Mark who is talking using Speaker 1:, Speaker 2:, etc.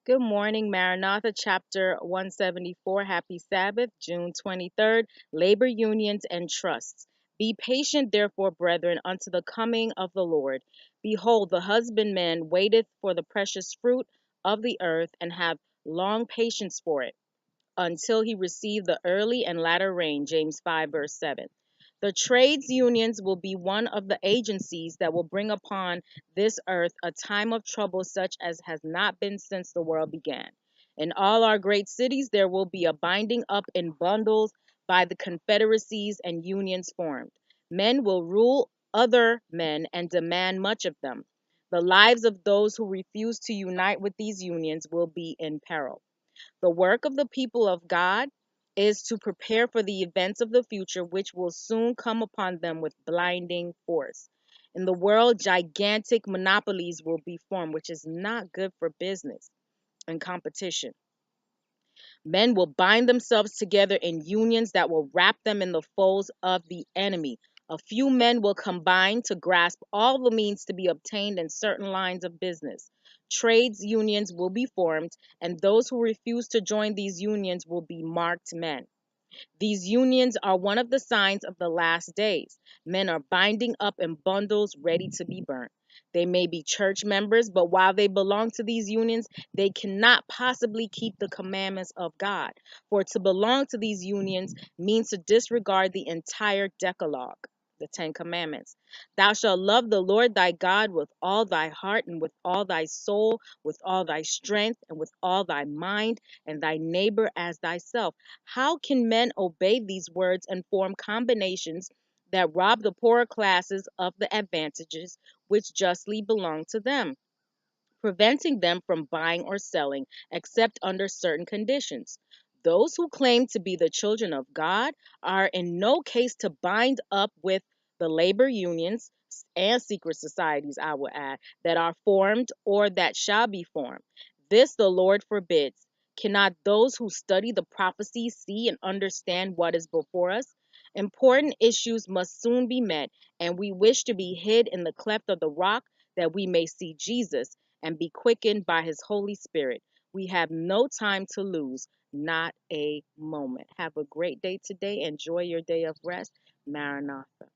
Speaker 1: Good morning, Maranatha, chapter 174. Happy Sabbath, June 23rd. Labor unions and trusts. Be patient, therefore, brethren, unto the coming of the Lord. Behold, the husbandman waiteth for the precious fruit of the earth, and have long patience for it until he receive the early and latter rain. James 5, verse 7. The trades unions will be one of the agencies that will bring upon this earth a time of trouble such as has not been since the world began. In all our great cities, there will be a binding up in bundles by the confederacies and unions formed. Men will rule other men and demand much of them. The lives of those who refuse to unite with these unions will be in peril. The work of the people of God is to prepare for the events of the future, which will soon come upon them with blinding force. In the world, gigantic monopolies will be formed, which is not good for business and competition. Men will bind themselves together in unions that will wrap them in the folds of the enemy. A few men will combine to grasp all the means to be obtained in certain lines of business. Trades unions will be formed, and those who refuse to join these unions will be marked men. These unions are one of the signs of the last days. Men are binding up in bundles ready to be burnt. They may be church members, but while they belong to these unions, they cannot possibly keep the commandments of God. For to belong to these unions means to disregard the entire Decalogue, the Ten Commandments. Thou shalt love the Lord thy God with all thy heart and with all thy soul, with all thy strength and with all thy mind, and thy neighbor as thyself. How can men obey these words and form combinations that rob the poorer classes of the advantages which justly belong to them, preventing them from buying or selling except under certain conditions? Those who claim to be the children of God are in no case to bind up with the labor unions and secret societies, I will add, that are formed or that shall be formed. This the Lord forbids. Cannot those who study the prophecies see and understand what is before us? Important issues must soon be met, and we wish to be hid in the cleft of the rock that we may see Jesus and be quickened by his Holy Spirit. We have no time to lose, not a moment. Have a great day today. Enjoy your day of rest. Maranatha.